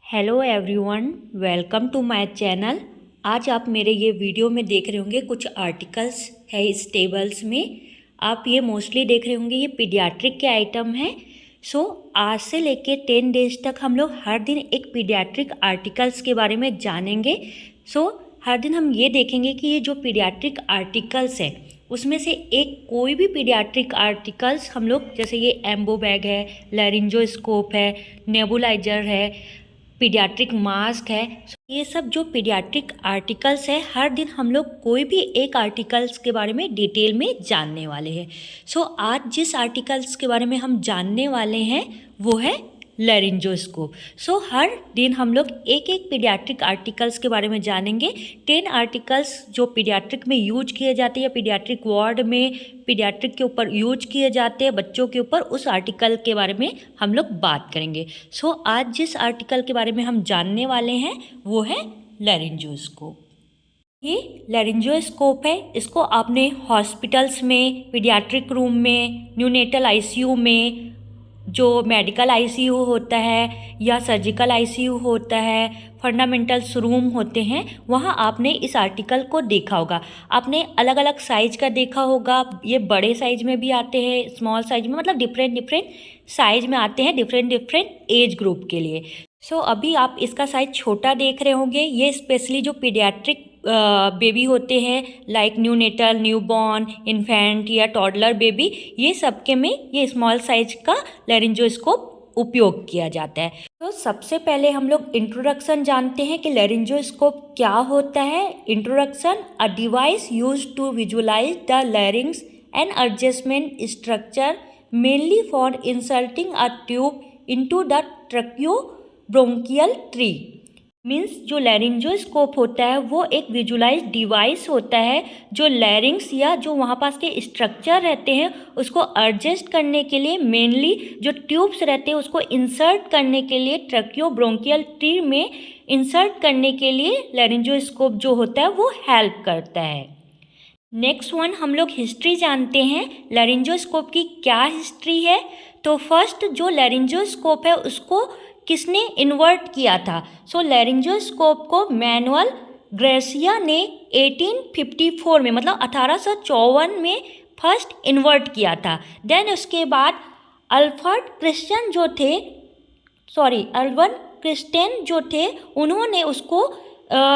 Hello everyone, welcome to my channel. आज आप मेरे ये वीडियो में देख रहे होंगे कुछ आर्टिकल्स है इस टेबल्स में। आप ये मोस्टली देख रहे होंगे ये पीडियाट्रिक के आइटम हैं। आज से लेके 10 डेज तक हम लोग हर दिन एक पीडियाट्रिक आर्टिकल्स के बारे में जानेंगे। हर दिन हम ये देखेंगे कि ये जो पीडियाट्रिक आर्टिकल्स है उसमें से एक कोई भी पीडियाट्रिक आर्टिकल्स हम लोग, जैसे ये एम्बो बैग है, लैरिंजोस्कोप है, नेबुलाइजर है, पीडियाट्रिक मास्क है, ये सब जो पीडियाट्रिक आर्टिकल्स है हर दिन हम लोग कोई भी एक आर्टिकल्स के बारे में डिटेल में जानने वाले हैं। आज जिस आर्टिकल्स के बारे में हम जानने वाले हैं वो है लैरिंजोस्कोप। हर दिन हम लोग एक एक पीडियाट्रिक आर्टिकल्स के बारे में जानेंगे। 10 आर्टिकल्स जो पीडियाट्रिक में यूज किए जाते हैं, पीडियाट्रिक वार्ड में पीडियाट्रिक के ऊपर यूज किए जाते हैं बच्चों के ऊपर, उस आर्टिकल के बारे में हम लोग बात करेंगे। आज जिस आर्टिकल के बारे में हम जानने वाले हैं वो है लैरिंजोस्कोप। ये लैरिंजोस्कोप है, इसको आपने हॉस्पिटल्स में, पीडियाट्रिक रूम में, न्यूनेटल आईसीयू में, जो मेडिकल आईसीयू होता है या सर्जिकल आईसीयू होता है, फंडामेंटल्स रूम होते हैं, वहाँ आपने इस आर्टिकल को देखा होगा। आपने अलग अलग साइज का देखा होगा। ये बड़े साइज में भी आते हैं, स्मॉल साइज में, मतलब डिफरेंट साइज में आते हैं डिफरेंट एज ग्रुप के लिए। अभी आप इसका साइज छोटा देख रहे होंगे। ये स्पेशली जो पीडियाट्रिक बेबी होते हैं, लाइक न्यूनेटल, न्यूबॉर्न, इन्फेंट या टॉडलर बेबी, ये सबके में ये स्मॉल साइज का लैरिंजोस्कोप उपयोग किया जाता है। सबसे पहले हम लोग इंट्रोडक्शन जानते हैं कि लैरिंजोस्कोप क्या होता है। Introduction: a device used to visualise the larynx and adjustment structure mainly for inserting a tube into the tracheobronchial tree. Means जो लैरिंजोस्कोप होता है वो एक विजुलाइज डिवाइस होता है जो लैरिंग्स या जो वहाँ पास के स्ट्रक्चर रहते हैं उसको एडजस्ट करने के लिए, मेनली जो ट्यूब्स रहते हैं उसको इंसर्ट करने के लिए, ट्रैकियोब्रोंकियल ट्री में इंसर्ट करने के लिए लैरिंजोस्कोप जो होता है वो हेल्प करता है। नेक्स्ट वन, हम लोग हिस्ट्री जानते हैं। लैरिंजोस्कोप की क्या हिस्ट्री है? तो फर्स्ट जो लैरिंजोस्कोप है उसको किसने इन्वर्ट किया था? लैरिंजोस्कोप को मैनुअल ग्रेसिया ने 1854 में, मतलब 1854 में फर्स्ट इन्वर्ट किया था। देन उसके बाद अल्बर्ट क्रिस्टेन जो थे उन्होंने उसको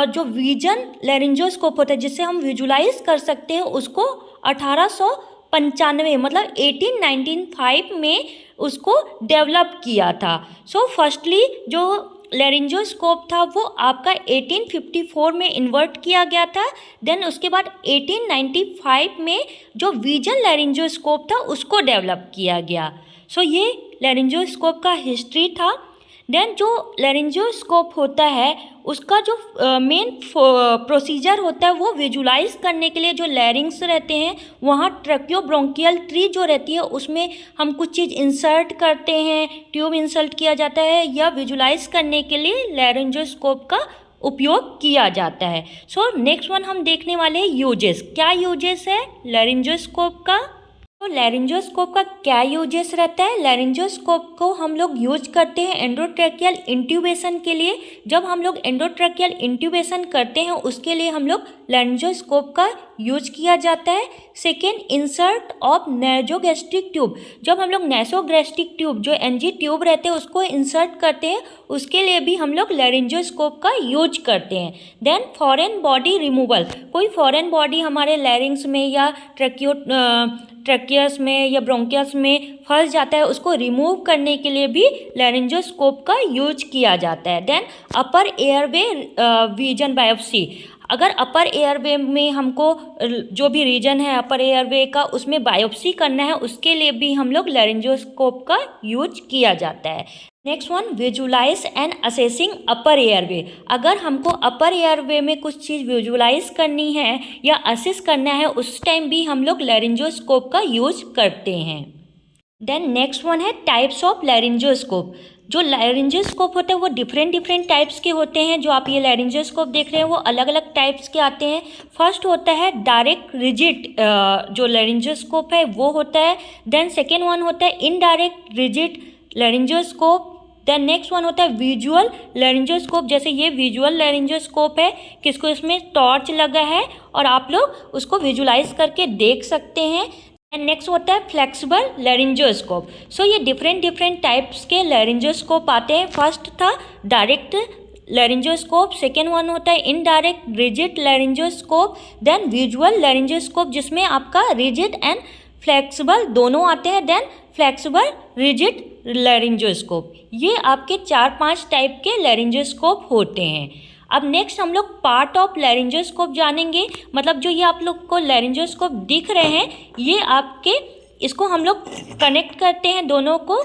जो विजन लैरिंजोस्कोप होता है जिससे हम विजुलाइज कर सकते हैं उसको 1895 मतलब 1895 में उसको डेवलप किया था। फर्स्टली जो लैरिंजोस्कोप था वो आपका 1854 में इन्वर्ट किया गया था। देन उसके बाद 1895 में जो विजन लैरिंजोस्कोप था उसको डेवलप किया गया। ये लैरिंजोस्कोप का हिस्ट्री था। देन जो लैरिंजोस्कोप होता है उसका जो मेन प्रोसीजर होता है वो विजुलाइज करने के लिए जो लैरिंग्स रहते हैं वहाँ ट्रैकियोब्रोंकियल ट्री जो रहती है उसमें हम कुछ चीज़ इंसर्ट करते हैं, ट्यूब इंसर्ट किया जाता है, या विजुलाइज करने के लिए लैरिंजोस्कोप का उपयोग किया जाता है। नेक्स्ट वन हम देखने वाले हैं यूजेस। क्या यूजेस है लैरिंजोस्कोप का? लैरिंजोस्कोप का क्या यूजेस रहता है? लैरिंजोस्कोप को हम लोग यूज करते हैं एंडोट्रैकियल इंट्यूबेशन के लिए। जब हम लोग एंडोट्रैकियल इंट्यूबेशन करते हैं उसके लिए हम लोग लैरिंजोस्कोप का यूज किया जाता है। Second, insert of nasogastric tube. जब हम लोग नेसोगैस्ट्रिक ट्यूब जो एनजी ट्यूब रहते हैं उसको इंसर्ट करते हैं उसके लिए भी हम लोग लैरिंजोस्कोप का यूज करते हैं। Then foreign body removal. कोई फॉरेन बॉडी हमारे लैरिंग्स में या ट्रैकियस में या ब्रोंकियस में फंस जाता है उसको रिमूव करने के लिए भी लैरिंजोस्कोप का यूज किया जाता है। Then upper airway vision biopsy. अगर अपर एयरवे में हमको जो भी रीजन है अपर एयरवे का उसमें बायोप्सी करना है उसके लिए भी हम लोग लैरिंजोस्कोप का यूज किया जाता है। Next one, visualise and assessing upper airway. अगर हमको अपर एयरवे में कुछ चीज़ विजुलाइज करनी है या असेस करना है उस टाइम भी हम लोग लैरिंजोस्कोप का यूज करते हैं। देन नेक्स्ट वन है टाइप्स ऑफ लैरिंजोस्कोप। जो लैरिंजोस्कोप होते हैं वो डिफरेंट टाइप्स के होते हैं। जो आप ये लैरिंजोस्कोप देख रहे हैं वो अलग अलग टाइप्स के आते हैं। फर्स्ट होता है डायरेक्ट रिजिड जो लैरिंजोस्कोप है वो होता है। देन सेकेंड वन होता है indirect rigid laryngoscope. Then next one होता है विजुअल लैरिंजोस्कोप। जैसे ये विजुअल लैरिंजोस्कोप है, किसको इसमें टॉर्च लगा है और आप लोग उसको विजुलाइज करके देख सकते हैं। एंड नेक्स्ट होता है फ्लेक्सिबल लैरिंजोस्कोप। सो ये डिफरेंट टाइप्स के लैरिंजोस्कोप आते हैं। फर्स्ट था डायरेक्ट लैरिंजोस्कोप, सेकेंड वन होता है indirect rigid laryngoscope, then visual लैरिंजोस्कोप जिसमें आपका रिजिड एंड फ्लेक्सिबल दोनों आते हैं, देन फ्लेक्सिबल रिजिड लैरिंजोस्कोप। ये आपके 4-5 टाइप के लैरिंजोस्कोप होते हैं। अब नेक्स्ट हम लोग पार्ट ऑफ लैरिंजोस्कोप जानेंगे। मतलब जो ये आप लोग को लैरिंजोस्कोप दिख रहे हैं, ये आपके इसको हम लोग कनेक्ट करते हैं दोनों को।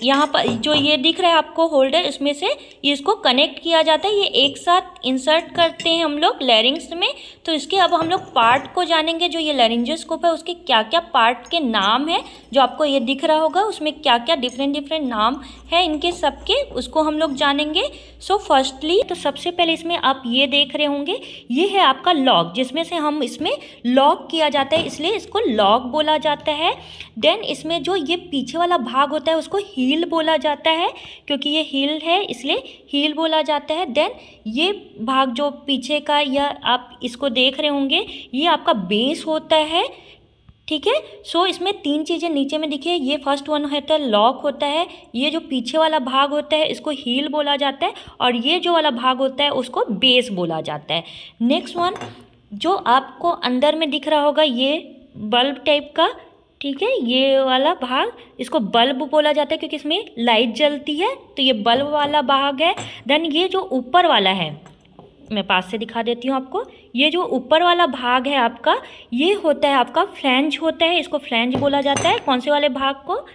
यहाँ पर जो ये दिख रहा है आपको होल्डर, इसमें से ये इसको कनेक्ट किया जाता है। ये एक साथ इंसर्ट करते हैं हम लोग लैरिंग्स में। तो इसके अब हम लोग पार्ट को जानेंगे। जो ये लैरिंजोस्कोप है उसके क्या क्या पार्ट के नाम है, जो आपको ये दिख रहा होगा उसमें क्या क्या डिफरेंट नाम है इनके सबके, उसको हम लोग जानेंगे। सो फर्स्टली तो सबसे पहले इसमें आप ये देख रहे होंगे, ये है आपका लॉक, जिसमें से हम इसमें लॉक किया जाता है, इसलिए इसको लॉक बोला जाता है। देन इसमें जो ये पीछे वाला भाग होता है उसको हील बोला जाता है, क्योंकि ये हील है इसलिए हील बोला जाता है। देन ये भाग जो पीछे का या आप इसको देख रहे होंगे, ये आपका बेस होता है। ठीक है, सो इसमें 3 चीज़ें नीचे में दिखी है। ये फर्स्ट वन होता है लॉक होता है, ये जो पीछे वाला भाग होता है इसको हील बोला जाता है, और ये जो वाला भाग होता है उसको बेस बोला जाता है। नेक्स्ट वन जो आपको अंदर में दिख रहा होगा, ये बल्ब टाइप का, ठीक है, ये वाला भाग इसको बल्ब बोला जाता है क्योंकि इसमें लाइट जलती है, तो ये बल्ब वाला भाग है। देन ये जो ऊपर वाला है, मैं पास से दिखा देती हूँ आपको, ये जो ऊपर वाला भाग है आपका, ये होता है आपका फ्लैंज होता है, इसको फ्लैंज बोला जाता है। कौन से वाले भाग को?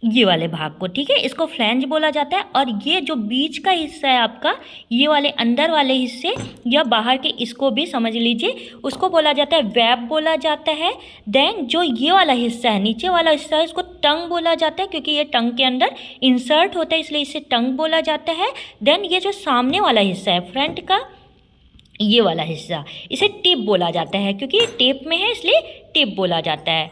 ये वाले भाग को, ठीक है, इसको फ्लैंज बोला जाता है। और ये जो बीच का हिस्सा है आपका, ये वाले अंदर वाले हिस्से या बाहर के, इसको भी समझ लीजिए, उसको बोला जाता है वेब बोला जाता है। देन जो ये वाला हिस्सा है, नीचे वाला हिस्सा है, इसको टंग बोला जाता है क्योंकि ये टंग के अंदर इंसर्ट होता है, इसलिए इसे टंग बोला जाता है। देन ये जो सामने वाला हिस्सा है फ्रंट का, ये वाला हिस्सा, इसे टिप बोला जाता है क्योंकि ये टिप में है इसलिए टिप बोला जाता है।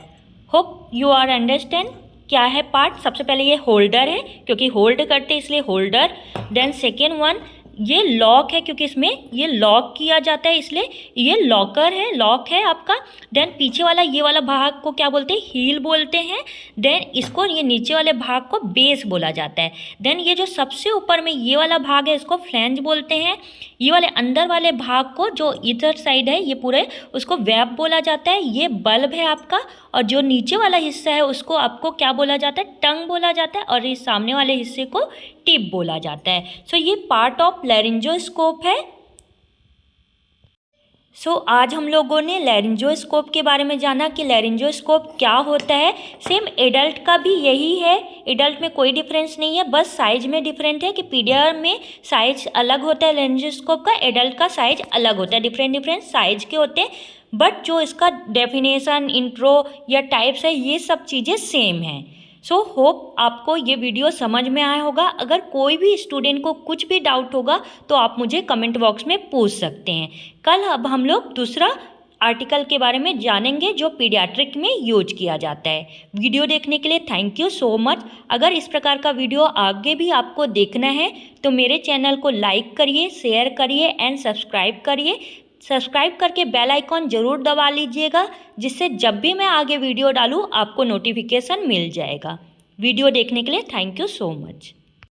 होप यू आर अंडरस्टैंड क्या है पार्ट। सबसे पहले ये होल्डर है क्योंकि होल्ड करते इसलिए होल्डर। देन सेकेंड वन ये लॉक है क्योंकि इसमें ये लॉक किया जाता है इसलिए ये लॉकर है, लॉक है आपका। देन पीछे वाला ये वाला भाग को क्या बोलते हैं? हील बोलते हैं। देन इसको, ये नीचे वाले भाग को बेस बोला जाता है। देन ये जो सबसे ऊपर में ये वाला भाग है इसको फ्लैंज बोलते हैं। ये वाले अंदर वाले भाग को जो इधर साइड है ये पूरे, उसको वेब बोला जाता है। ये बल्ब है आपका। और जो नीचे वाला हिस्सा है उसको आपको क्या बोला जाता है? टंग बोला जाता है। और इस सामने वाले हिस्से को टिप बोला जाता है। सो ये पार्ट ऑफ लैरिंजोस्कोप है। आज हम लोगों ने लैरिंजोस्कोप के बारे में जाना कि लैरिंजोस्कोप क्या होता है। सेम एडल्ट का भी यही है, एडल्ट में कोई डिफरेंस नहीं है, बस साइज में डिफरेंट है कि पीडिया में साइज अलग होता है लैरिंजोस्कोप का, एडल्ट का साइज अलग होता है। डिफरेंट साइज के होते हैं, बट जो इसका डेफिनेशन, इंट्रो या टाइप्स है, ये सब चीज़ें सेम हैं। होप आपको ये वीडियो समझ में आया होगा। अगर कोई भी स्टूडेंट को कुछ भी डाउट होगा तो आप मुझे कमेंट बॉक्स में पूछ सकते हैं। कल अब हम लोग दूसरा आर्टिकल के बारे में जानेंगे जो पीडियाट्रिक में यूज किया जाता है। वीडियो देखने के लिए थैंक यू सो मच। अगर इस प्रकार का वीडियो आगे भी आपको देखना है तो मेरे चैनल को लाइक करिए, शेयर करिए एंड सब्सक्राइब करिए। सब्सक्राइब करके बेल आइकॉन ज़रूर दबा लीजिएगा, जिससे जब भी मैं आगे वीडियो डालूँ आपको नोटिफिकेशन मिल जाएगा। वीडियो देखने के लिए थैंक यू सो मच।